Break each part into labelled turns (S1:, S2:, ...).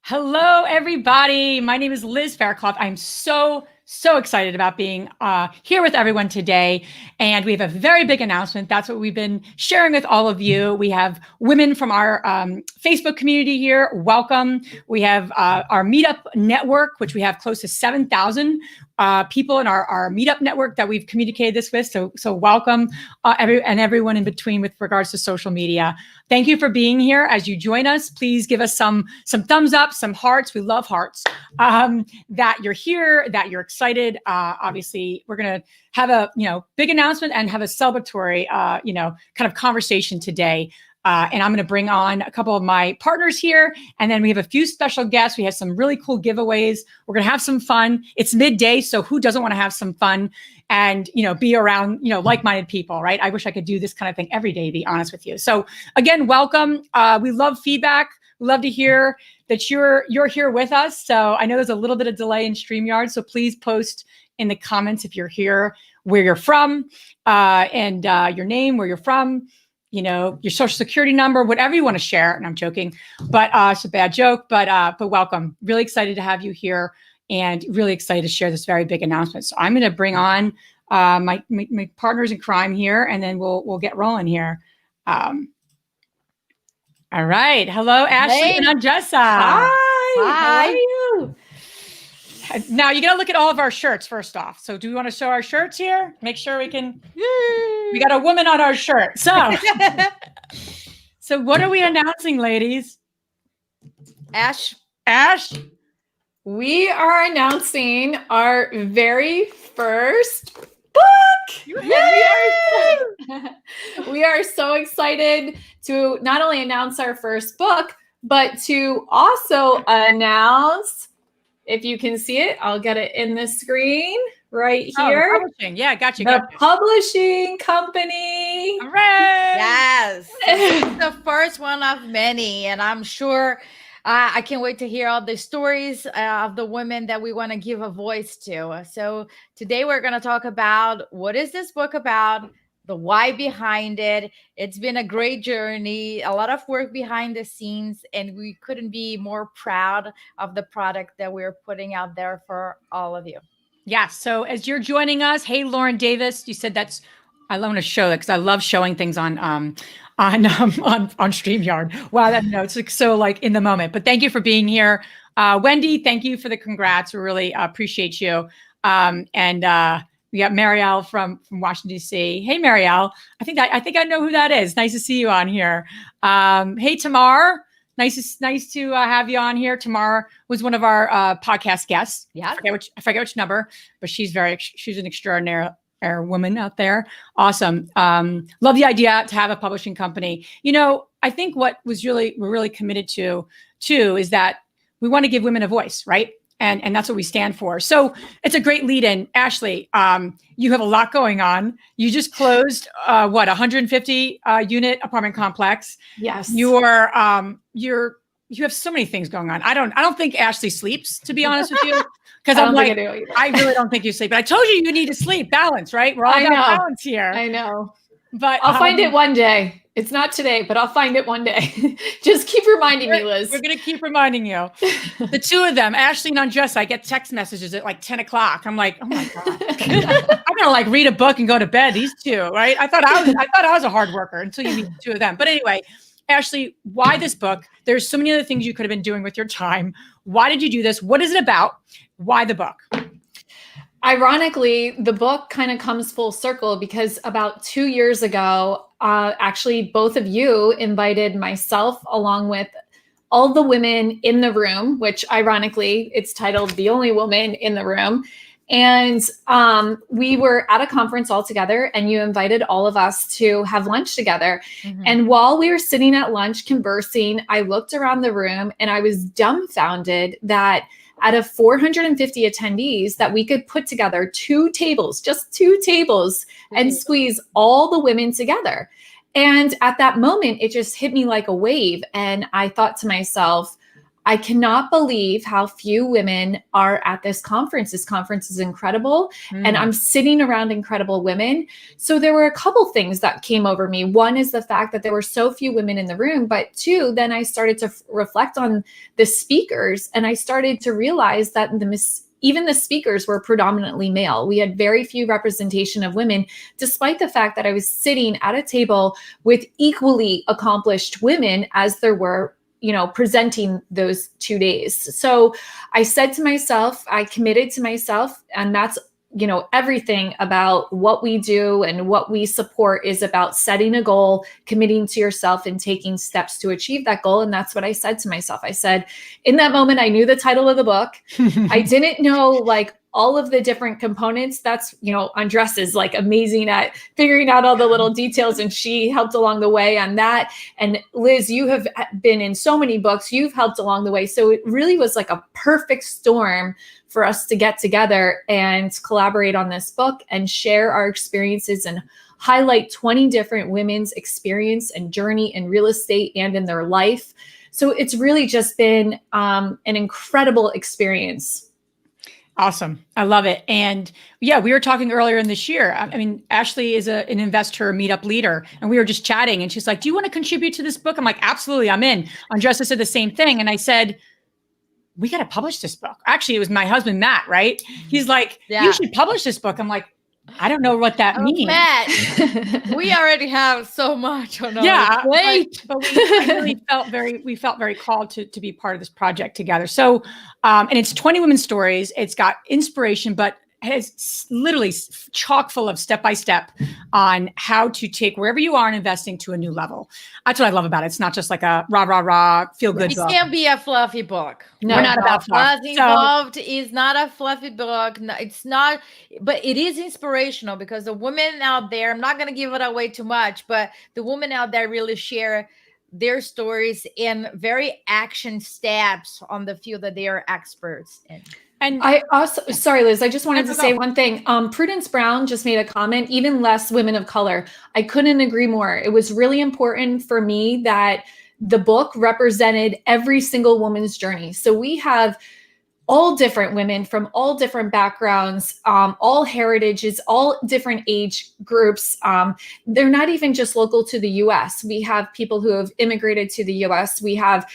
S1: Hello, everybody. My name is Liz Fairclough. I'm so excited about being here with everyone today. And we have a very big announcement. That's what we've been sharing with all of you. We have women from our Facebook community here. Welcome. We have our Meetup network, which we have close to 7,000 people in our Meetup network that we've communicated this with. So welcome everyone in between with regards to social media. Thank you for being here. As you join us, please give us some thumbs up, some hearts. We love hearts. That you're here, that you're excited. Obviously, we're going to have a big announcement and have a celebratory kind of conversation today. And I'm going to bring on a couple of my partners here. And then we have a few special guests. We have some really cool giveaways. We're going to have some fun. It's midday, so who doesn't want to have some fun and, be around, like-minded people, right? I wish I could do this kind of thing every day, to be honest with you. So again, welcome. We love feedback. We love to hear that you're here with us. So I know there's a little bit of delay in StreamYard, so please post in the comments if you're here, where you're from, and your name, where you're from, your social security number, whatever you want to share. And I'm joking, but it's a bad joke, but welcome. Really excited to have you here and really excited to share this very big announcement. So I'm going to bring on my partners in crime here, and then we'll get rolling here. All right. Hello, Ashley and Andresa.
S2: Hi. How are you?
S1: Now you got to look at all of our shirts first off. So do we want to show our shirts here? Make sure we can. We got a woman on our shirt. So what are we announcing, ladies?
S2: Ash,
S3: we are announcing our very first book. We are so excited to not only announce our first book, but to also announce, if you can see it, I'll get it in the screen right here.
S1: The publishing. Yeah, gotcha.
S3: The publishing company.
S1: All right.
S2: yes. This is the first one of many, and I'm sure I can't wait to hear all the stories of the women that we want to give a voice to. So today we're going to talk about what is this book about, the why behind it. It's been a great journey, a lot of work behind the scenes, and we couldn't be more proud of the product that we're putting out there for all of you.
S1: Yeah. So as you're joining us, hey, Lauren Davis, you said I want to show that because I love showing things on StreamYard. Wow, it's like so like in the moment. But thank you for being here, Wendy. Thank you for the congrats. We really appreciate you. And we got Marielle from Washington D.C. Hey, Marielle. I think I know who that is. Nice to see you on here. Hey, Tamar. Nice to have you on here. Tamar was one of our podcast guests.
S2: Yeah,
S1: I forget which number, but she's an extraordinary woman out there. Awesome. Love the idea to have a publishing company. I think what we're really committed to too is that we want to give women a voice, right? And that's what we stand for. So it's a great lead in. Ashley, you have a lot going on. You just closed 150 unit apartment complex.
S3: Yes.
S1: You have so many things going on. I don't think Ashley sleeps, to be honest with you. Because I really don't think you sleep. But I told you need to sleep. Balance, right? We're all about balance here.
S3: I know.
S1: But
S3: I'll find it one day. It's not today, but I'll find it one day. Just keep reminding me, Liz.
S1: We're going to keep reminding you. The two of them, Ashley and Andresa, I get text messages at like 10 o'clock. I'm like, oh my God. I'm going to read a book and go to bed. These two, right? I thought I was a hard worker until you meet the two of them. But anyway, Ashley, why this book? There's so many other things you could have been doing with your time. Why did you do this? What is it about? Why the book?
S3: Ironically, the book kind of comes full circle because about 2 years ago, actually, both of you invited myself along with all the women in the room, which ironically, it's titled The Only Woman in the Room. And we were at a conference all together, and you invited all of us to have lunch together. Mm-hmm. And while we were sitting at lunch conversing, I looked around the room and I was dumbfounded that out of 450 attendees that we could put together just two tables and squeeze all the women together. And at that moment, it just hit me like a wave. And I thought to myself, I cannot believe how few women are at this conference. This conference is incredible. And I'm sitting around incredible women. So there were a couple things that came over me. One is the fact that there were so few women in the room, but two, then I started to reflect on the speakers, and I started to realize that even the speakers were predominantly male. We had very few representation of women, despite the fact that I was sitting at a table with equally accomplished women as there were, presenting those 2 days. So I said to myself, I committed to myself, and that's, everything about what we do and what we support is about setting a goal, committing to yourself, and taking steps to achieve that goal. And that's what I said to myself. I said, in that moment, I knew the title of the book. I didn't know all of the different components. That's, Andresa is amazing at figuring out all the little details, and she helped along the way on that. And Liz, you have been in so many books, you've helped along the way. So it really was like a perfect storm for us to get together and collaborate on this book and share our experiences and highlight 20 different women's experience and journey in real estate and in their life. So it's really just been an incredible experience.
S1: Awesome. I love it. And yeah, we were talking earlier in this year. I mean, Ashley is an InvestHER meetup leader, and we were just chatting, and she's like, do you want to contribute to this book? I'm like, absolutely, I'm in. Andresa said the same thing. And I said, we got to publish this book. Actually, it was my husband, Matt, right? He's like, you should publish this book. I'm like, I don't know what that means.
S2: Matt, we already have so much on
S1: our plate. But we felt very called to be part of this project together. So, and it's 20 women's stories. It's got inspiration, but it's literally chock full of step-by-step on how to take wherever you are in investing to a new level. That's what I love about it. It's not just like a rah, feel-good book.
S2: It can't be a fluffy book.
S1: No, we're not about fluff.
S2: Involved is not a fluffy book. No, it's not, but it is inspirational because the women out there, I'm not going to give it away too much, but the women out there really share their stories and very action steps on the field that they are experts in.
S3: And I also, sorry, Liz, I just wanted to say one thing. Prudence Brown just made a comment, even less women of color. I couldn't agree more. It was really important for me that the book represented every single woman's journey. So we have all different women from all different backgrounds, all heritages, all different age groups. They're not even just local to the US. We have people who have immigrated to the US. We have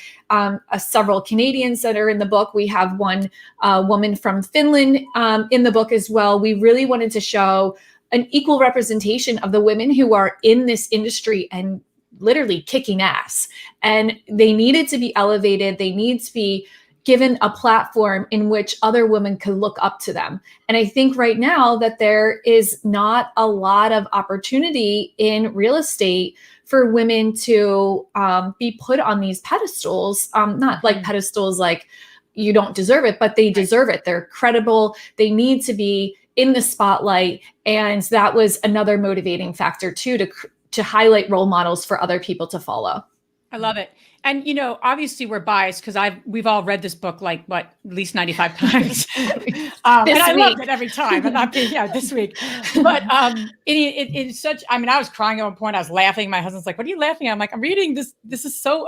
S3: several Canadians that are in the book. We have one woman from Finland in the book as well. We really wanted to show an equal representation of the women who are in this industry and literally kicking ass. And they needed to be elevated. They need to be given a platform in which other women could look up to them. And I think right now that there is not a lot of opportunity in real estate for women to be put on these pedestals, not like pedestals like you don't deserve it, but they deserve it. They're credible. They need to be in the spotlight. And that was another motivating factor too, to highlight role models for other people to follow.
S1: I love it. And, obviously we're biased because we've all read this book at least 95 times. And I loved it every time. And this week. But it's such, I was crying at one point. I was laughing. My husband's like, what are you laughing at? I'm like, I'm reading this. This is so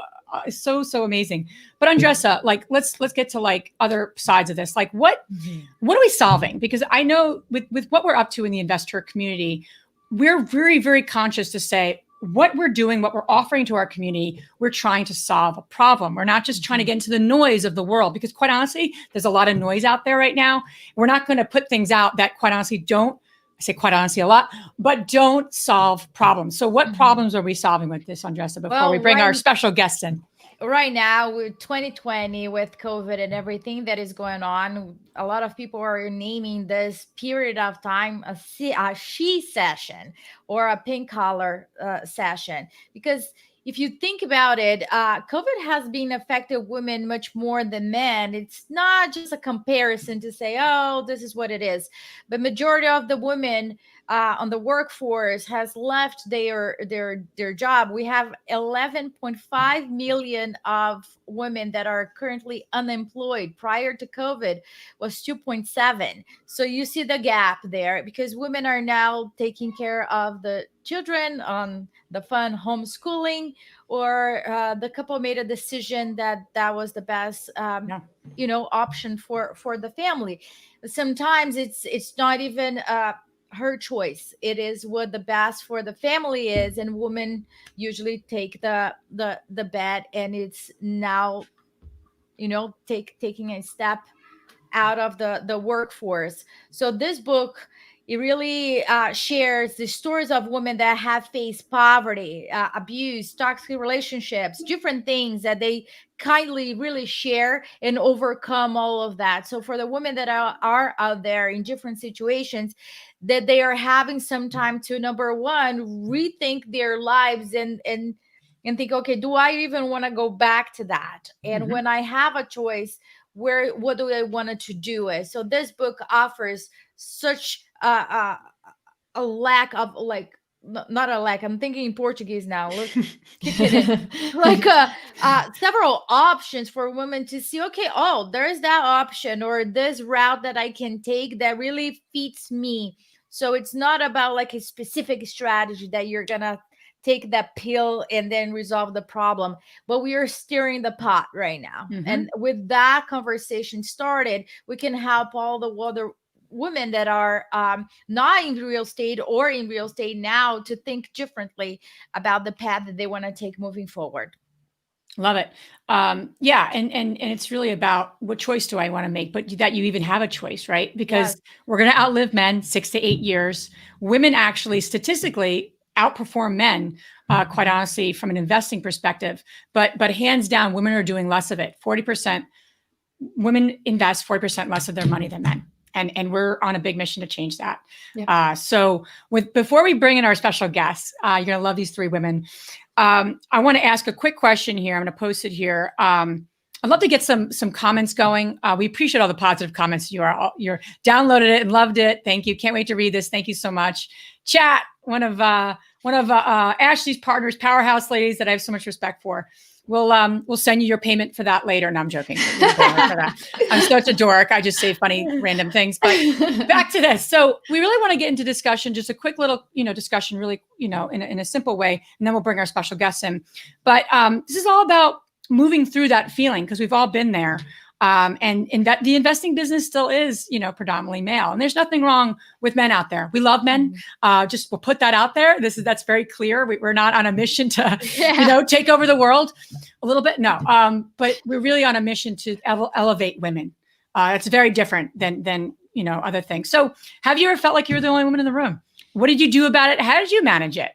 S1: amazing. But Andresa, let's get to other sides of this. What are we solving? Because I know with what we're up to in the InvestHER community, we're very, very conscious to say, what we're doing, what we're offering to our community, we're trying to solve a problem. We're not just trying to get into the noise of the world, because quite honestly, there's a lot of noise out there right now. We're not going to put things out that quite honestly I say quite honestly a lot, but don't solve problems. So what problems are we solving with this, Andresa, before we bring our special guests in?
S2: Right now with 2020, with COVID and everything that is going on, a lot of people are naming this period of time a she session or a pink collar session. Because if you think about it, COVID has been affected women much more than men. It's not just a comparison to say, oh, this is what it is. But majority of the women on the workforce has left their job. We have 11.5 million of women that are currently unemployed. Prior to COVID was 2.7. So you see the gap there, because women are now taking care of the children on the fun homeschooling, or the couple made a decision that that was the best option for the family. Sometimes it's not even her choice. It is what the best for the family is, and women usually take the bet, and it's now taking a step out of the workforce. So this book, it really shares the stories of women that have faced poverty, abuse, toxic relationships, different things that they kindly really share and overcome all of that. So for the women that are out there in different situations, that they are having some time to, number one, rethink their lives and think, okay, do I even want to go back to that? And when I have a choice, what do I want to do it? So this book offers such a lack of, like, not a lack, I'm thinking in Portuguese now, look, kicking it, like several options for women to see, okay, oh, there's that option, or this route that I can take that really fits me. So it's not about like a specific strategy that you're gonna take that pill and then resolve the problem, but we are stirring the pot right now. And with that conversation started, we can help all the other women that are not in real estate or in real estate now to think differently about the path that they want to take moving forward.
S1: Love it. Yeah. And it's really about what choice do I want to make, but that you even have a choice, right? Because we're going to outlive men 6 to 8 years. Women actually statistically outperform men, quite honestly, from an investing perspective, but hands down, women are doing less of it. 40% women invest 40% less of their money than men. And we're on a big mission to change that. Yeah. So before we bring in our special guests, you're going to love these 3 women. I want to ask a quick question here. I'm going to post it here. I'd love to get some comments going. We appreciate all the positive comments. You're downloaded it and loved it. Thank you. Can't wait to read this. Thank you so much. Chat, one of Ashley's partners, powerhouse ladies that I have so much respect for. We'll send you your payment for that later. No, I'm joking. I'm such a dork. I just say funny, random things. But back to this. So we really want to get into discussion, just a quick little, discussion, really, in a simple way, and then we'll bring our special guests in. But this is all about moving through that feeling, because we've all been there. And that the investing business still is, predominantly male, and there's nothing wrong with men out there. We love men. Just we'll put that out there. That's very clear. We're not on a mission to, take over the world a little bit. No. But we're really on a mission to elevate women. It's very different than, other things. So have you ever felt like you were the only woman in the room? What did you do about it? How did you manage it?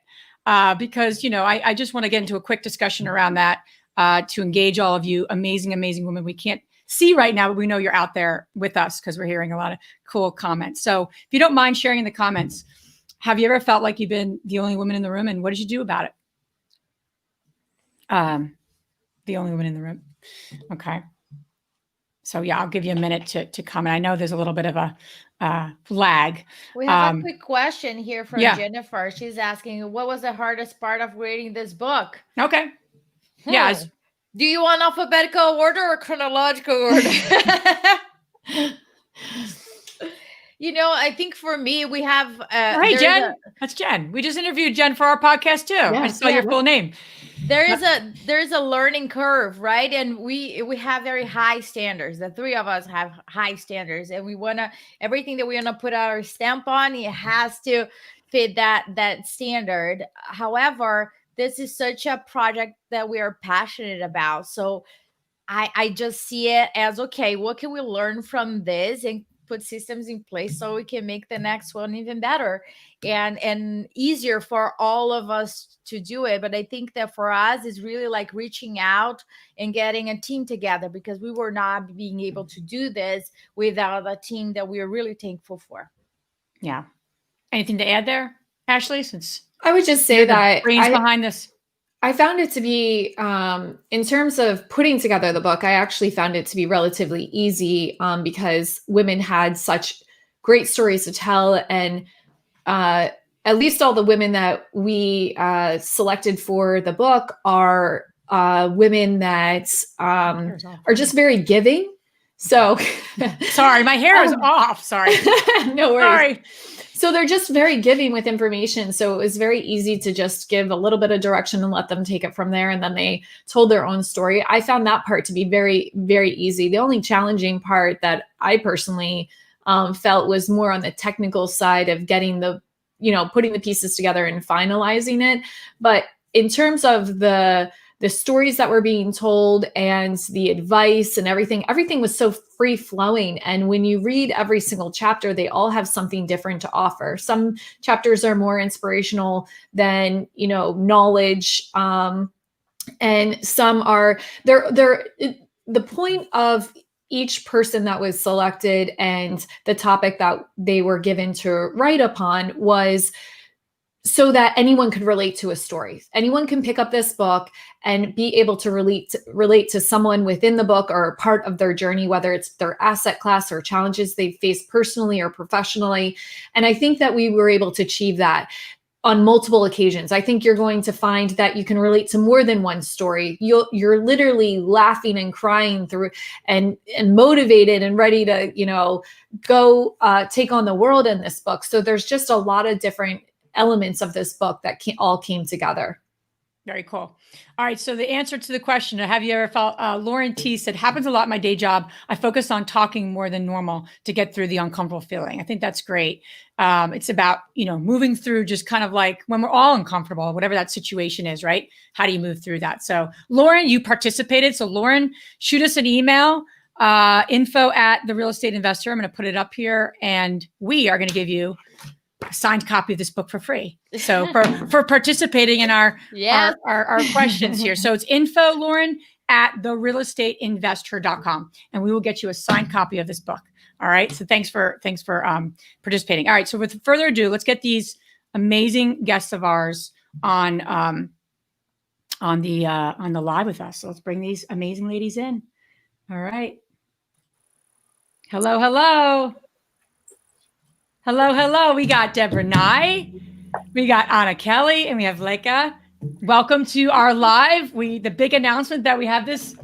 S1: Because, I just want to get into a quick discussion around that, to engage all of you amazing, amazing women. We can't see right now, but we know you're out there with us because we're hearing a lot of cool comments. So if you don't mind sharing in the comments, have you ever felt like you've been the only woman in the room, and what did you do about it? The only woman in the room. Okay. So yeah, I'll give you a minute to comment. I know there's a little bit of a lag.
S2: We have a quick question here from Jennifer. She's asking, what was the hardest part of reading this book?
S1: Okay. Yeah.
S2: Do you want alphabetical order or chronological order? I think for me, we have.
S1: Hey, Jen. That's Jen. We just interviewed Jen for our podcast too. I saw your full name.
S2: There is a learning curve, right? And we have very high standards. The 3 of us have high standards, and we want to, everything that we want to put our stamp on, it has to fit that standard. However, this is such a project that we are passionate about. So I just see it as, okay, what can we learn from this and put systems in place so we can make the next one even better and easier for all of us to do it. But I think that for us is really like reaching out and getting a team together, because we were not being able to do this without a team that we are really thankful for.
S1: Yeah. Anything to add there, Ashley, since
S3: I would just say that
S1: brains behind this.
S3: I found it to be, in terms of putting together the book, I actually found it to be relatively easy, because women had such great stories to tell. And at least all the women that we selected for the book are women that are just very giving. So
S1: sorry, my hair is off. Sorry.
S3: No worries.
S1: Sorry.
S3: So they're just very giving with information. So it was very easy to just give a little bit of direction and let them take it from there. And then they told their own story. I found that part to be very, very easy. The only challenging part that I personally felt was more on the technical side of getting putting the pieces together and finalizing it. But in terms of the stories that were being told and the advice and everything was so free flowing. And when you read every single chapter, they all have something different to offer. Some chapters are more inspirational than, knowledge. And some are the point of each person that was selected and the topic that they were given to write upon was so that anyone could relate to a story. Anyone can pick up this book and be able to relate to someone within the book or a part of their journey, whether it's their asset class or challenges they face personally or professionally. And I think that we were able to achieve that on multiple occasions. I think you're going to find that you can relate to more than one story. You're literally laughing and crying through and motivated and ready to, go take on the world in this book. So there's just a lot of different elements of this book that all came together.
S1: Very cool. All right. So the answer to the question, have you ever felt, Lauren T said, happens a lot in my day job. I focus on talking more than normal to get through the uncomfortable feeling. I think that's great. It's about, moving through just kind of like when we're all uncomfortable, whatever that situation is, right? How do you move through that? So Lauren, you participated. So Lauren, shoot us an email, info@therealestateinvestor. I'm going to put it up here and we are going to give you a signed copy of this book for free. So for participating in our questions here. So it's info, Lauren, @therealestateinvestor.com. And we will get you a signed copy of this book. All right. So thanks for participating. All right. So with further ado, let's get these amazing guests of ours on the live with us. So let's bring these amazing ladies in. All right. Hello, hello. Hello, hello. We got Deborah Nye, we got Anna Kelly, and we have Leica. Welcome to our live. The big announcement that we have this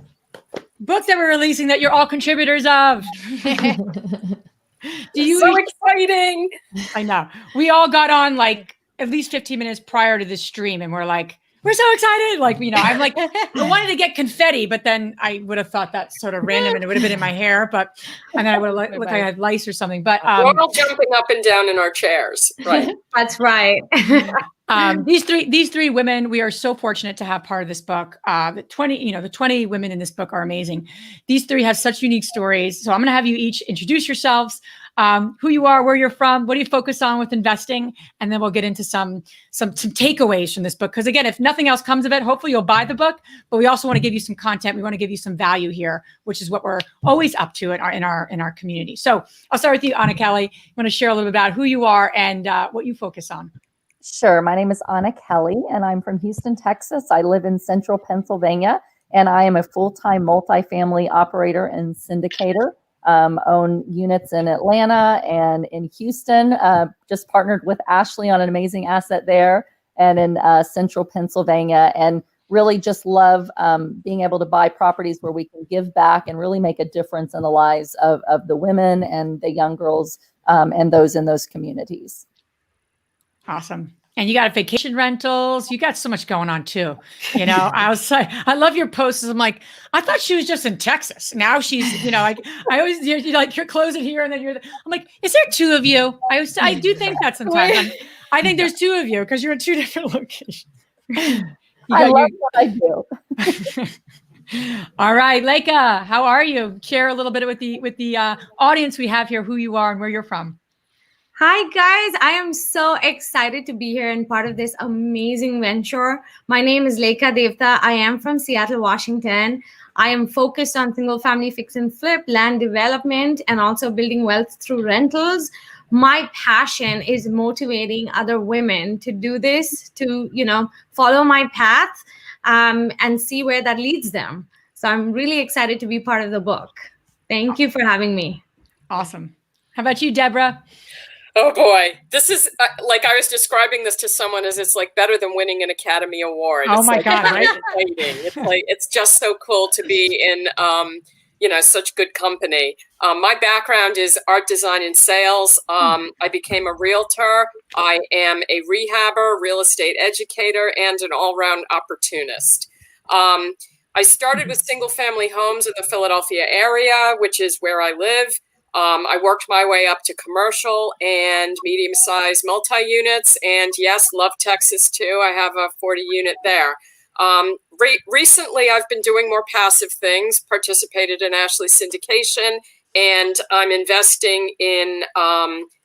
S1: book that we're releasing that you're all contributors of.
S4: So exciting.
S1: I know. We all got on like at least 15 minutes prior to this stream and we're like, we're so excited. Like, I'm like, I wanted to get confetti, but then I would have thought that's sort of random and it would have been in my hair, and then I would have looked like I had lice or something. But
S4: we're all jumping up and down in our chairs. Right.
S2: That's right.
S1: These three women, we are so fortunate to have part of this book. The 20 women in this book are amazing. These three have such unique stories. So I'm going to have you each introduce yourselves, who you are, where you're from, what do you focus on with investing, and then we'll get into some takeaways from this book. Because again, if nothing else comes of it, hopefully you'll buy the book. But we also want to give you some content. We want to give you some value here, which is what we're always up to in our community. So I'll start with you, Anna Kelly. You want to share a little bit about who you are and what you focus on?
S5: Sure. My name is Anna Kelly, and I'm from Houston, Texas. I live in central Pennsylvania, and I am a full-time multifamily operator and syndicator. Own units in Atlanta and in Houston. Just partnered with Ashley on an amazing asset there, and in central Pennsylvania. And really just love being able to buy properties where we can give back and really make a difference in the lives of the women and the young girls and those in those communities.
S1: Awesome. And you got vacation rentals. You got so much going on too. I was like, I love your posts. I'm like, I thought she was just in Texas. Now she's, I always, you're closing here and then I'm like, is there two of you? I do think that sometimes. I think there's two of you because you're in two different locations.
S5: I love what I do.
S1: All right, Leica, how are you? Share a little bit with the audience we have here, who you are and where you're from.
S6: Hi guys, I am so excited to be here and part of this amazing venture. My name is Leica Devta. I am from Seattle, Washington. I am focused on single family fix and flip, land development, and also building wealth through rentals. My passion is motivating other women to do this, to, follow my path and see where that leads them. So I'm really excited to be part of the book. Thank you for having me.
S1: Awesome. How about you, Deborah?
S4: Oh boy, this is like I was describing this to someone as it's like better than winning an Academy Award.
S1: Oh
S4: It's
S1: my
S4: like
S1: God, right?
S4: exciting. It's like it's just so cool to be in, such good company. My background is art design and sales. I became a realtor. I am a rehabber, real estate educator, and an all-round opportunist. I started with single-family homes in the Philadelphia area, which is where I live. I worked my way up to commercial and medium-sized multi-units, and yes, love Texas too. I have a 40-unit there. Recently, I've been doing more passive things, participated in Ashley's syndication, and I'm investing in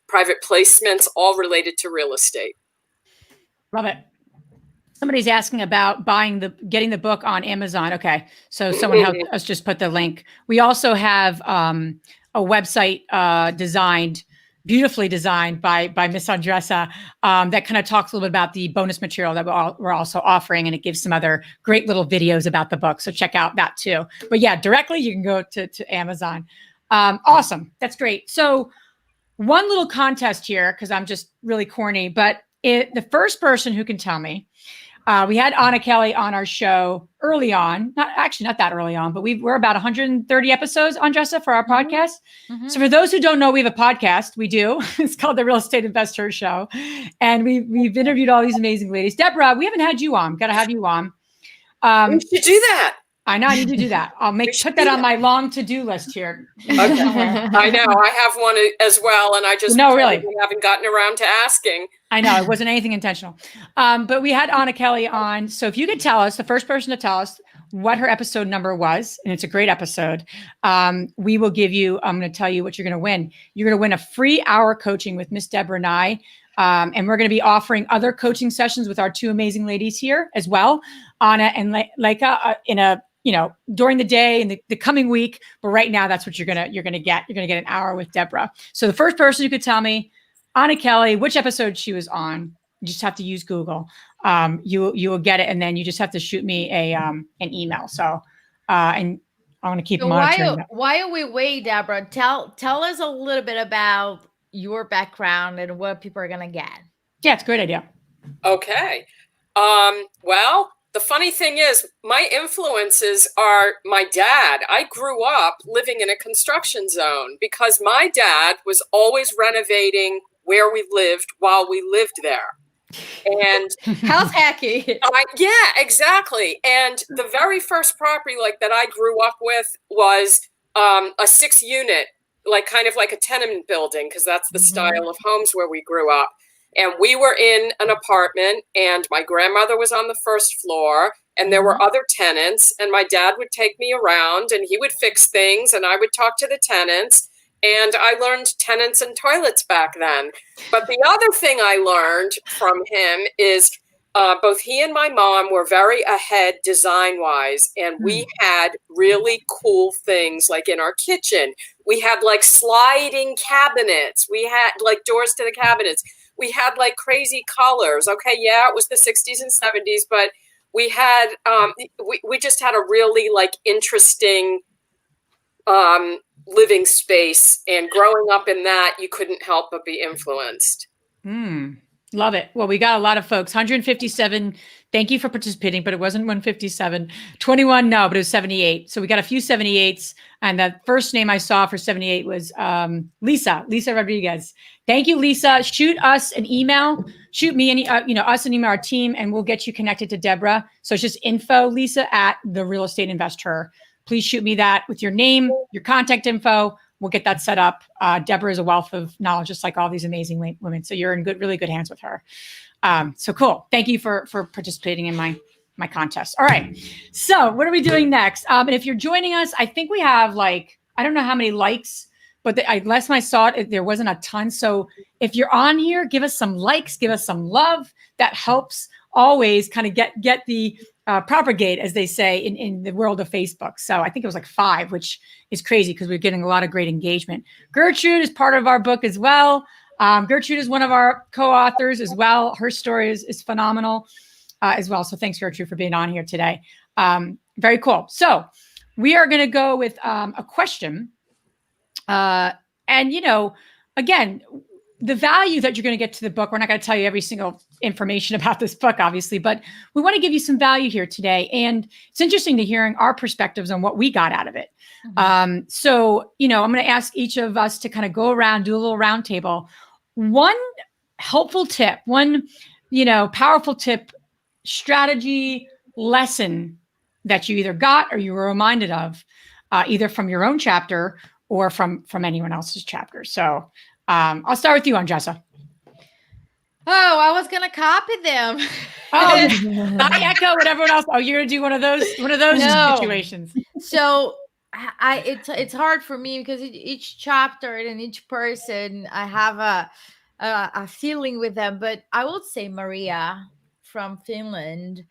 S4: private placements, all related to real estate.
S1: Love it. Somebody's asking about getting the book on Amazon. Okay. So someone helped us just put the link. We also have a website beautifully designed by Miss Andresa that kind of talks a little bit about the bonus material that we're also offering. And it gives some other great little videos about the book. So check out that too. But yeah, directly you can go to Amazon. Awesome. That's great. So one little contest here, because I'm just really corny, but the first person who can tell me, we had Anna Kelly on our show early on, not that early on, but we're about 130 episodes, Andresa, for our podcast. Mm-hmm. So for those who don't know, we have a podcast. We do. It's called the Real Estate InvestHER Show. And we've interviewed all these amazing ladies. Deborah, we haven't had you on. Got to have you on.
S4: We should do that.
S1: I know I need to do that. I'll put that on my long to-do list here.
S4: Okay. I know. I have one as well, and I just haven't gotten around to asking.
S1: I know. It wasn't anything intentional. But we had Anna Kelly on. So if you could tell us, the first person to tell us what her episode number was, and it's a great episode, we will give you, I'm going to tell you what you're going to win. You're going to win a free hour coaching with Miss Deborah and I. And we're going to be offering other coaching sessions with our two amazing ladies here as well, Anna and Leica, during the day and the coming week. But right now, that's what you're gonna get. You're gonna get an hour with Deborah. So the first person who could tell me, Anna Kelly, which episode she was on, you just have to use Google. You will get it, and then you just have to shoot me an email. So and I want to keep monitoring that.
S2: While we wait, Deborah, tell us a little bit about your background and what people are gonna get.
S1: Yeah, it's a great idea.
S4: Okay. Well, the funny thing is, my influences are my dad. I grew up living in a construction zone because my dad was always renovating where we lived while we lived there. And
S2: how's hacky?
S4: Yeah, exactly. And the very first property that I grew up with was a 6-unit, kind of like a tenement building, because that's the style of homes where we grew up. And we were in an apartment, and my grandmother was on the first floor, and there were other tenants, and my dad would take me around, and he would fix things, and I would talk to the tenants, and I learned tenants and toilets back then. But the other thing I learned from him is both he and my mom were very ahead design-wise, and we had really cool things in our kitchen. We had sliding cabinets. We had doors to the cabinets. We had crazy colors. Okay, yeah, it was the 60s and 70s, but we had we just had a really interesting living space. And growing up in that, you couldn't help but be influenced.
S1: Love it. Well, we got a lot of folks. 157. Thank you for participating, but it wasn't 157. 21, no, but it was 78. So we got a few 78s. And the first name I saw for 78 was Lisa Rodriguez. Thank you, Lisa. Shoot us an email. Shoot me us an email, our team, and we'll get you connected to Deborah. So it's just info, Lisa, at the Real Estate InvestHER. Please shoot me that with your name, your contact info. We'll get that set up. Deborah is a wealth of knowledge, just like all these amazing women. So you're in really good hands with her. So cool. Thank you for participating in my contest. All right. So what are we doing next? And if you're joining us, I think we have I don't know how many likes, but last time I saw it, there wasn't a ton. So if you're on here, give us some likes, give us some love. That helps always kind of get the propagate, as they say, in the world of Facebook. So I think it was 5, which is crazy because we're getting a lot of great engagement. Gertrude is part of our book as well. Gertrude is one of our co-authors as well. Her story is phenomenal as well. So thanks, Gertrude, for being on here today. Very cool. So we are going to go with a question. And, again, the value that you're going to get to the book, we're not going to tell you every single information about this book, obviously, but we want to give you some value here today. And it's interesting to hearing our perspectives on what we got out of it. So, I'm going to ask each of us to kind of go around, do a little round table. One helpful tip, one, powerful tip, strategy, lesson that you either got or you were reminded of, either from your own chapter or from anyone else's chapter. So I'll start with you, Andresa.
S2: Oh, I was gonna copy them.
S1: Oh, I echo what everyone else. Oh, you're gonna do one of those
S2: No.
S1: situations.
S2: So it's hard for me because each chapter and each person, I have a feeling with them. But I would say Maria from Finland.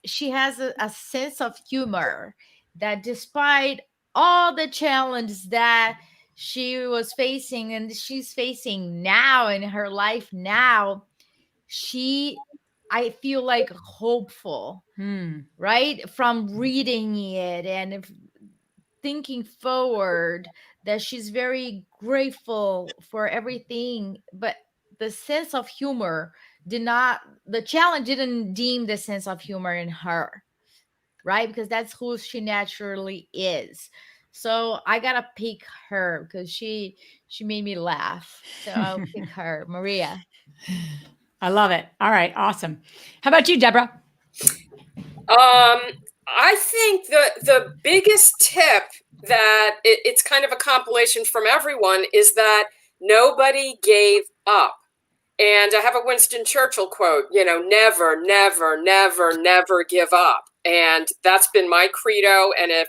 S2: She has a sense of humor that, despite all the challenges that she was facing and she's facing now in her life now, I feel like hopeful, right? From reading it and thinking forward, that she's very grateful for everything. But the sense of humor the challenge didn't deem the sense of humor in her, right? Because that's who she naturally is. So I gotta pick her because she made me laugh. So I'll pick her, Maria.
S1: I love it. All right, awesome. How about you, Deborah?
S4: I think the biggest tip that it's kind of a compilation from everyone is that nobody gave up. And I have a Winston Churchill quote, never, never, never, never give up. And that's been my credo. And if,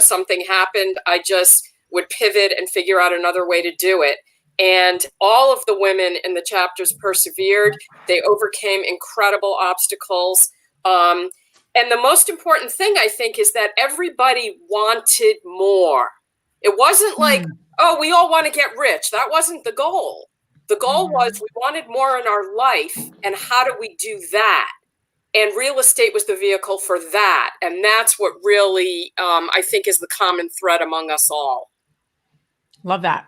S4: something happened, I just would pivot and figure out another way to do it. And all of the women in the chapters persevered. They overcame incredible obstacles. And the most important thing, I think, is that everybody wanted more. It wasn't like, oh, we all want to get rich. That wasn't the goal. The goal was we wanted more in our life, and how do we do that? And real estate was the vehicle for that. And that's what really, I think, is the common thread among us all.
S1: Love that.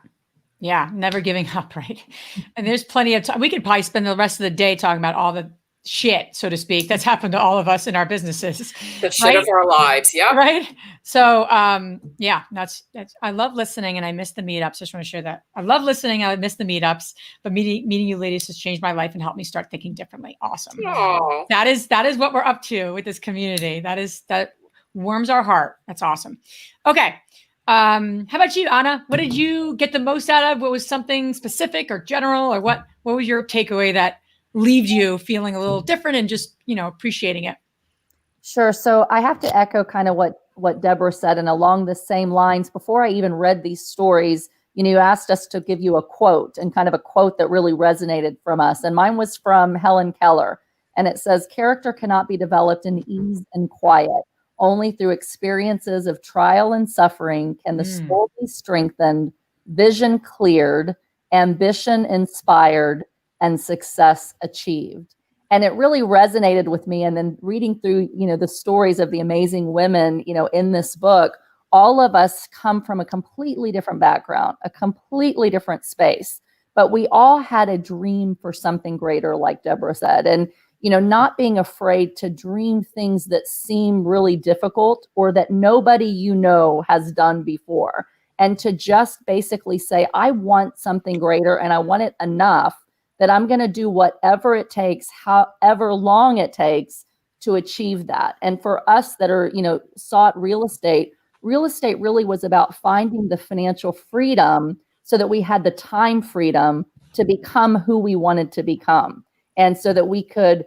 S1: Yeah, never giving up, right? And there's plenty of time. We could probably spend the rest of the day talking about all the shit, so to speak, that's happened to all of us in our businesses.
S4: The shit of our lives, yeah.
S1: Right? So, yeah, that's. I love listening, and I miss the meetups. Just want to share that. I love listening. I miss the meetups, but meeting you ladies has changed my life and helped me start thinking differently. Awesome.
S4: Aww.
S1: That is what we're up to with this community. That warms our heart. That's awesome. Okay. How about you, Anna? What did you get the most out of? What was something specific or general, or what was your takeaway that leaves you feeling a little different and just, appreciating it?
S5: Sure. So I have to echo kind of what Deborah said, and along the same lines. Before I even read these stories, you asked us to give you a quote, and kind of a quote that really resonated from us. And mine was from Helen Keller. And it says, "Character cannot be developed in ease and quiet. Only through experiences of trial and suffering can the soul be strengthened, vision cleared, ambition inspired, and success achieved." And it really resonated with me. And then reading through, the stories of the amazing women, in this book, all of us come from a completely different background, a completely different space, but we all had a dream for something greater, like Deborah said. And, not being afraid to dream things that seem really difficult or that nobody has done before. And to just basically say, I want something greater, and I want it enough that I'm going to do whatever it takes, however long it takes, to achieve that. And for us that are, sought real estate really was about finding the financial freedom so that we had the time freedom to become who we wanted to become. And so that we could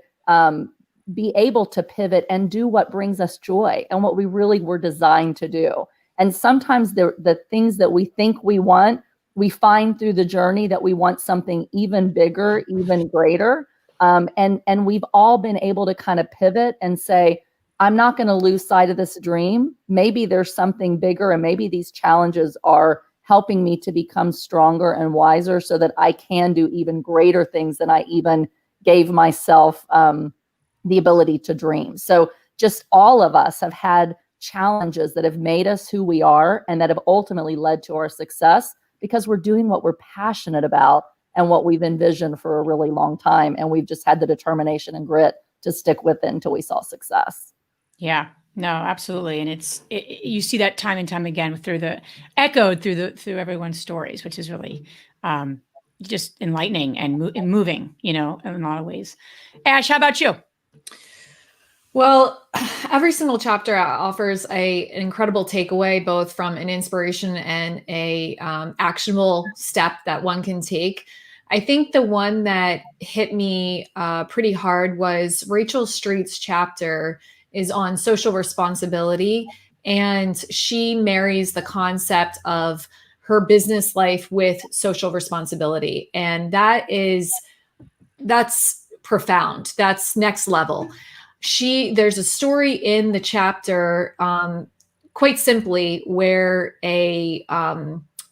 S5: be able to pivot and do what brings us joy and what we really were designed to do. And sometimes the things that we think we want, we find through the journey that we want something even bigger, even greater. And we've all been able to kind of pivot and say, I'm not going to lose sight of this dream. Maybe there's something bigger, and maybe these challenges are helping me to become stronger and wiser so that I can do even greater things than I even gave myself the ability to dream. So just all of us have had challenges that have made us who we are and that have ultimately led to our success. because we're doing what we're passionate about and what we've envisioned for a really long time. And we've just had the determination and grit to stick with it until we saw success.
S1: Yeah, no, absolutely. And you see that time and time again echoed through everyone's stories, which is really just enlightening and moving, in a lot of ways. Ash, how about you?
S3: Well, every single chapter offers an incredible takeaway, both from an inspiration and a actionable step that one can take. I think the one that hit me pretty hard was Rachel Street's chapter is on social responsibility, and she marries the concept of her business life with social responsibility, and that's profound. That's next level. There's a story in the chapter, quite simply, where a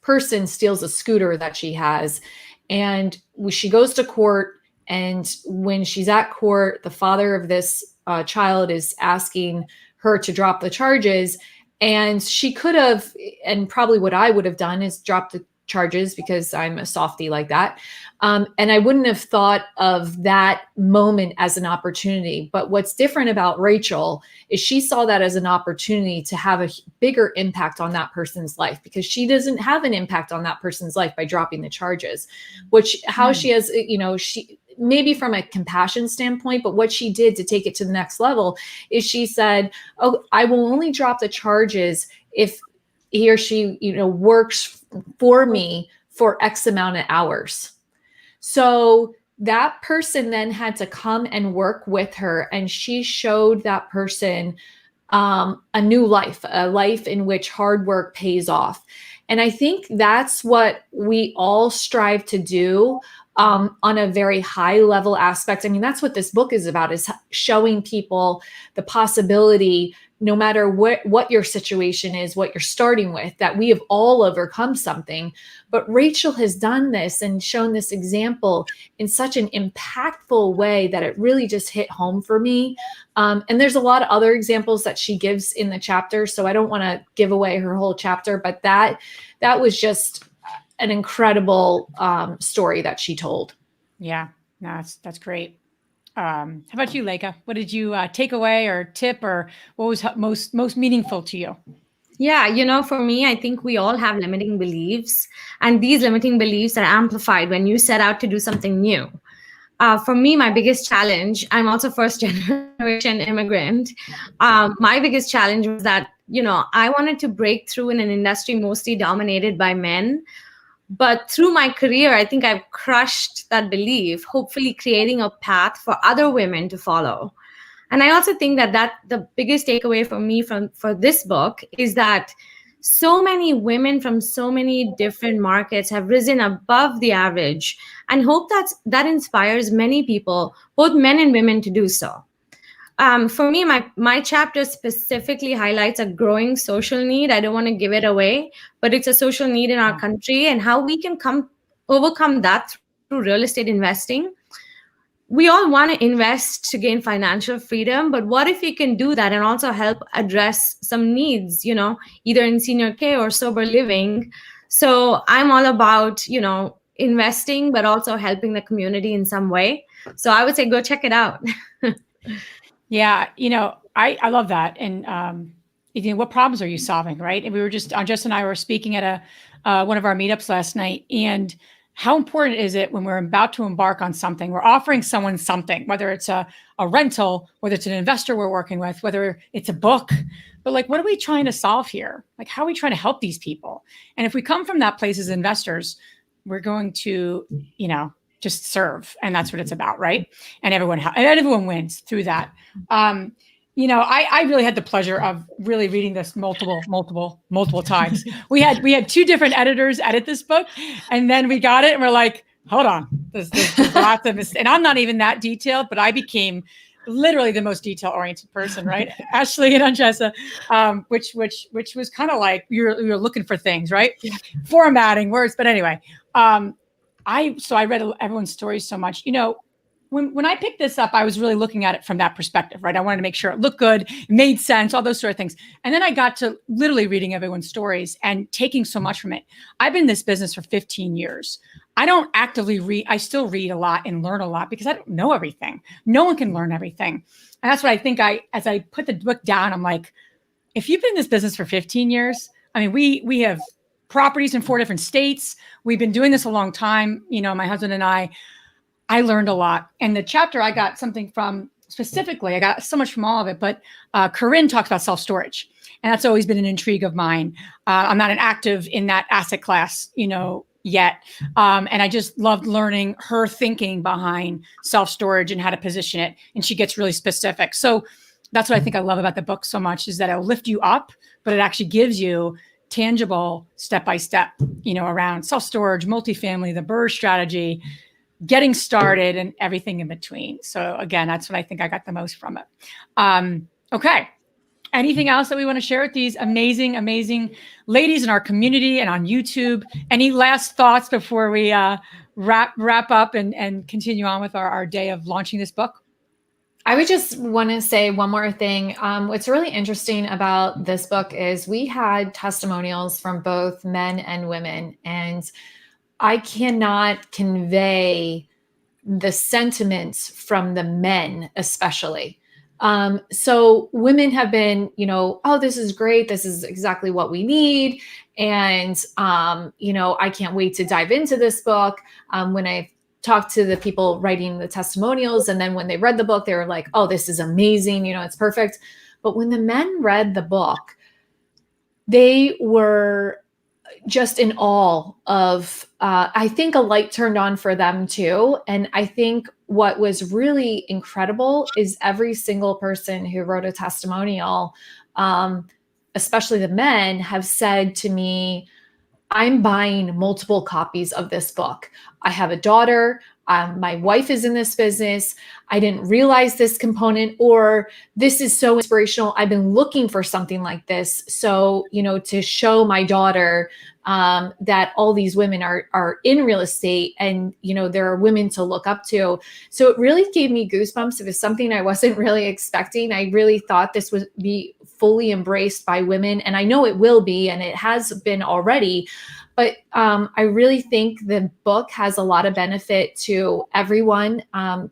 S3: person steals a scooter that she has, and she goes to court. And when she's at court, the father of this child is asking her to drop the charges, and she could have, and probably what I would have done is drop the charges because I'm a softie like that. And I wouldn't have thought of that moment as an opportunity. But what's different about Rachel is she saw that as an opportunity to have a bigger impact on that person's life, because she doesn't have an impact on that person's life by dropping the charges, she has, she maybe from a compassion standpoint, but what she did to take it to the next level is she said, oh, I will only drop the charges if he or she, works for me for X amount of hours. So that person then had to come and work with her, and she showed that person a new life, a life in which hard work pays off. And I think that's what we all strive to do on a very high level aspect. I mean, that's what this book is about, is showing people the possibility, no matter what your situation is, what you're starting with, that we have all overcome something. But Rachel has done this and shown this example in such an impactful way that it really just hit home for me. And there's a lot of other examples that she gives in the chapter, so I don't want to give away her whole chapter, but that was just an incredible story that she told.
S1: Yeah, no, that's great. How about you, Leica? What did you take away or tip, or what was most meaningful to you?
S6: Yeah, for me, I think we all have limiting beliefs, and these limiting beliefs are amplified when you set out to do something new. For me, my biggest challenge, I'm also first generation immigrant. My biggest challenge was that, I wanted to break through in an industry mostly dominated by men. But through my career, I think I've crushed that belief, hopefully creating a path for other women to follow. And I also think that the biggest takeaway for me for this book is that so many women from so many different markets have risen above the average, and hope that inspires many people, both men and women, to do so. For me, my chapter specifically highlights a growing social need. I don't want to give it away, but it's a social need in our country, and how we can overcome that through real estate investing. We all want to invest to gain financial freedom, but what if we can do that and also help address some needs, either in senior care or sober living? So I'm all about, investing, but also helping the community in some way. So I would say go check it out.
S1: Yeah, I love that. And what problems are you solving, right? And we were Andresa and I were speaking at one of our meetups last night, and how important is it when we're about to embark on something, we're offering someone something, whether it's a rental, whether it's an investor we're working with, whether it's a book, but like, what are we trying to solve here? Like, how are we trying to help these people? And if we come from that place as investors, we're going to, just serve. And that's what it's about, right? And everyone wins through that. I really had the pleasure of really reading this multiple times. We had two different editors edit this book, and then we got it and we're like, hold on, there's lots of mistakes. And I'm not even that detailed, but I became literally the most detail-oriented person, right? Ashley and Andresa, which was kind of like you're looking for things, right? Yeah. Formatting words, but anyway, I read everyone's stories so much. when I picked this up, I was really looking at it from that perspective, right? I wanted to make sure it looked good, it made sense, all those sort of things. And then I got to literally reading everyone's stories and taking so much from it. I've been in this business for 15 years. I don't actively read. I still read a lot and learn a lot because I don't know everything. No one can learn everything. And that's what I think as I put the book down, I'm like, if you've been in this business for 15 years, I mean, we have properties in 4 different states. We've been doing this a long time. You know, my husband and I learned a lot. And the chapter I got something from specifically, I got so much from all of it, but Corinne talks about self-storage. And that's always been an intrigue of mine. I'm not an active in that asset class, you know, yet. And I just loved learning her thinking behind self-storage and how to position it. And she gets really specific. So that's what I think I love about the book so much, is that it'll lift you up, but it actually gives you tangible step-by-step, you know, around self-storage, multifamily, the BRRRR strategy, getting started, and everything in between. So again, that's what I think I got the most from it. Okay. Anything else that we want to share with these amazing, amazing ladies in our community and on YouTube? Any last thoughts before we wrap up and continue on with our day of launching this book?
S3: I would just want to say one more thing. What's really interesting about this book is we had testimonials from both men and women, and I cannot convey the sentiments from the men, especially. So women have been, you know, oh, this is great. This is exactly what we need. And, you know, I can't wait to dive into this book. When I talked to the people writing the testimonials, and then when they read the book, they were like, oh, this is amazing. You know, it's perfect. But when the men read the book, they were just in awe of, I think a light turned on for them too. And I think what was really incredible is every single person who wrote a testimonial, especially the men, have said to me, I'm buying multiple copies of this book. I have a daughter. My wife is in this business. I didn't realize this component, or this is so inspirational. I've been looking for something like this. So, you know, to show my daughter that all these women are in real estate, and, you know, there are women to look up to. So it really gave me goosebumps. It was something I wasn't really expecting. I really thought this would be fully embraced by women, and I know it will be, and it has been already. But I really think the book has a lot of benefit to everyone.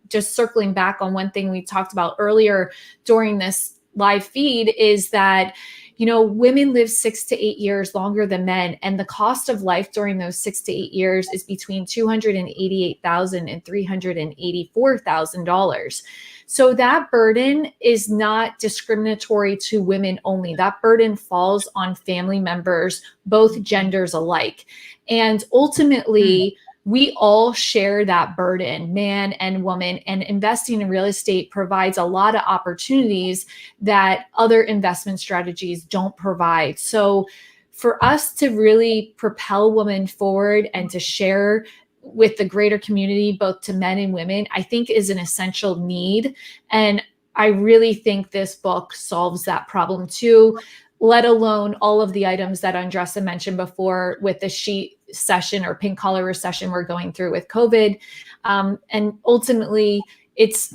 S3: Just circling back on one thing we talked about earlier during this live feed is that, you know, women live 6 to 8 years longer than men, and the cost of life during those 6 to 8 years is between $288,000 and $384,000. So that burden is not discriminatory to women only. That burden falls on family members, both genders alike. And ultimately, we all share that burden, man and woman, and investing in real estate provides a lot of opportunities that other investment strategies don't provide. So for us to really propel women forward and to share with the greater community, both to men and women, I think is an essential need. And I really think this book solves that problem too, let alone all of the items that Andresa mentioned before with the sheet session or pink collar recession we're going through with COVID. And ultimately, it's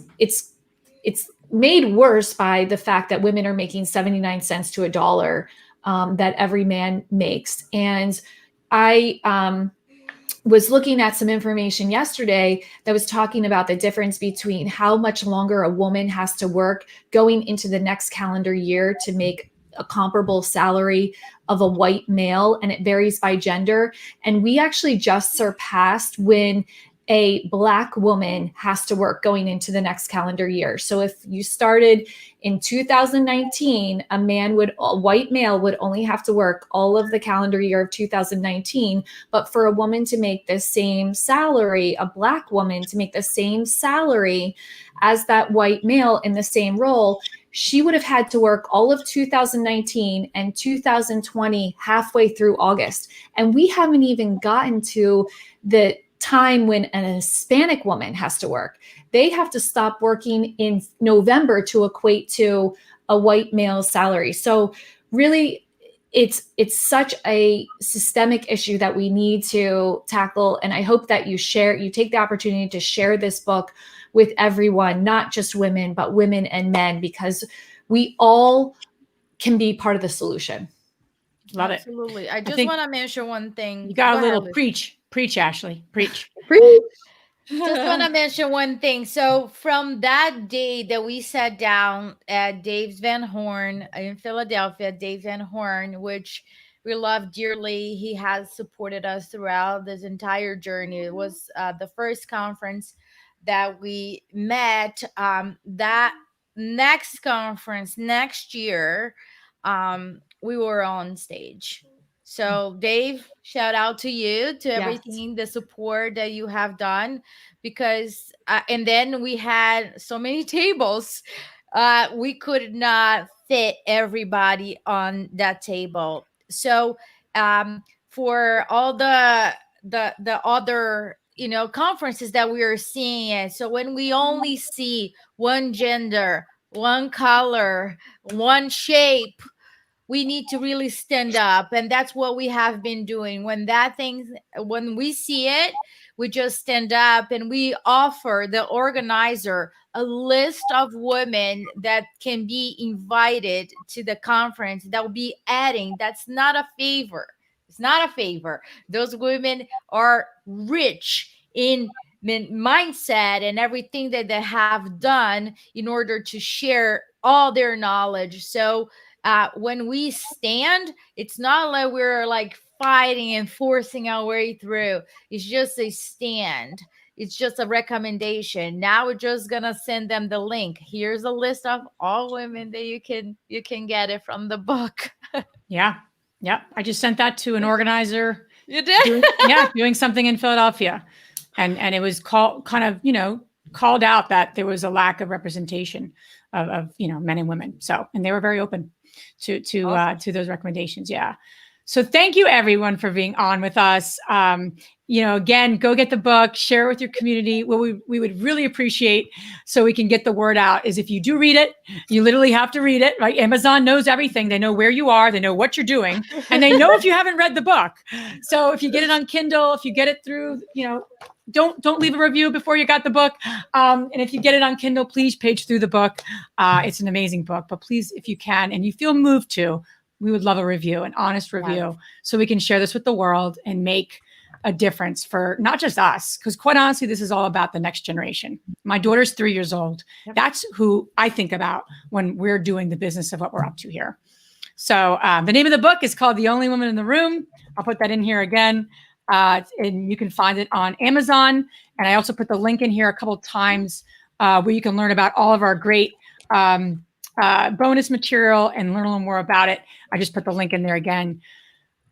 S3: made worse by the fact that women are making 79 cents to a dollar that every man makes. And I was looking at some information yesterday that was talking about the difference between how much longer a woman has to work going into the next calendar year to make a comparable salary of a white male, and it varies by gender. And we actually just surpassed when a Black woman has to work going into the next calendar year. So if you started in 2019, a white male would only have to work all of the calendar year of 2019. But for a woman to make the same salary, a Black woman to make the same salary as that white male in the same role, she would have had to work all of 2019 and 2020 halfway through August. And we haven't even gotten to the time when an Hispanic woman has to work. They have to stop working in November to equate to a white male's salary. So really, it's such a systemic issue that we need to tackle. And I hope that you take the opportunity to share this book with everyone, not just women, but women and men, because we all can be part of the solution.
S1: Love it.
S2: Absolutely. I just
S1: think
S2: want to mention one thing.
S1: You got
S2: Go
S1: a little
S2: ahead, Liz.
S1: preach, Ashley, preach.
S2: Just want to mention one thing. So from that day that we sat down at Dave's Van Horn in Philadelphia, Dave Van Horn, which we love dearly, he has supported us throughout this entire journey. It was the first conference that we met. That next conference next year, we were on stage. So, Dave, shout out to you, to everything, the support that you have done, because, and then we had so many tables, we could not fit everybody on that table. So, for all the other, conferences that we are seeing, and so when we only see one gender, one color, one shape, we need to really stand up, and that's what we have been doing. When we see it, we just stand up and we offer the organizer a list of women that can be invited to the conference, that will be adding. That's not a favor. It's not a favor. Those women are rich in mindset and everything that they have done in order to share all their knowledge. So when we stand, it's not like we're like fighting and forcing our way through. It's just a stand. It's just a recommendation. Now we're just gonna send them the link. Here's a list of all women that you can get it from the book.
S1: Yeah. I just sent that to an organizer.
S2: You did?
S1: Doing something in Philadelphia, and it was called out that there was a lack of representation of men and women. So, and they were very open to those recommendations. Yeah. So thank you everyone for being on with us. Again, go get the book, share it with your community. What we would really appreciate, so we can get the word out, is if you do read it. You literally have to read it, right? Amazon knows everything. They know where you are. They know what you're doing, and they know if you haven't read the book. So if you get it on Kindle, if you get it through, don't leave a review before you got the book. And if you get it on Kindle, please page through the book. It's an amazing book, but please, if you can, and you feel moved to, we would love a review, an honest review, so we can share this with the world and make a difference for not just us, because quite honestly, this is all about the next generation. My daughter's 3 years old. Yep. That's who I think about when we're doing the business of what we're up to here. So the name of the book is called The Only Woman in the Room. I'll put that in here again. And you can find it on Amazon. And I also put the link in here a couple of times where you can learn about all of our great bonus material and learn a little more about it. I just put the link in there again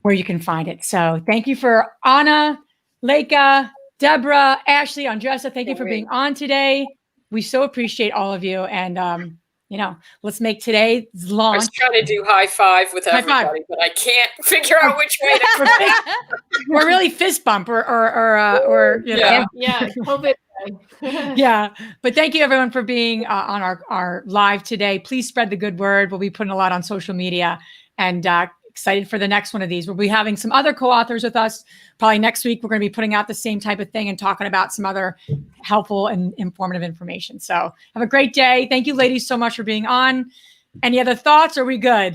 S1: where you can find it. So thank you for Anna, Leica, Deborah, Ashley, Andresa. Thank you for being on today. We so appreciate all of you. And, let's make today's launch.
S4: I was trying to do high five with everybody, but I can't figure out which way to
S1: Or really fist bump or
S3: COVID.
S1: Yeah. But thank you everyone for being on our live today. Please spread the good word. We'll be putting a lot on social media, and excited for the next one of these. We'll be having some other co-authors with us. Probably next week, we're going to be putting out the same type of thing and talking about some other helpful and informative information. So have a great day. Thank you ladies so much for being on. Any other thoughts? Are we good?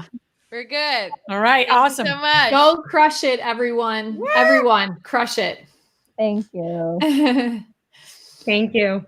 S2: We're good.
S1: All right.
S2: Thank
S1: Awesome.
S2: you so much.
S3: Go crush it, everyone. Woo! Everyone, crush it.
S5: Thank you.
S6: Thank you.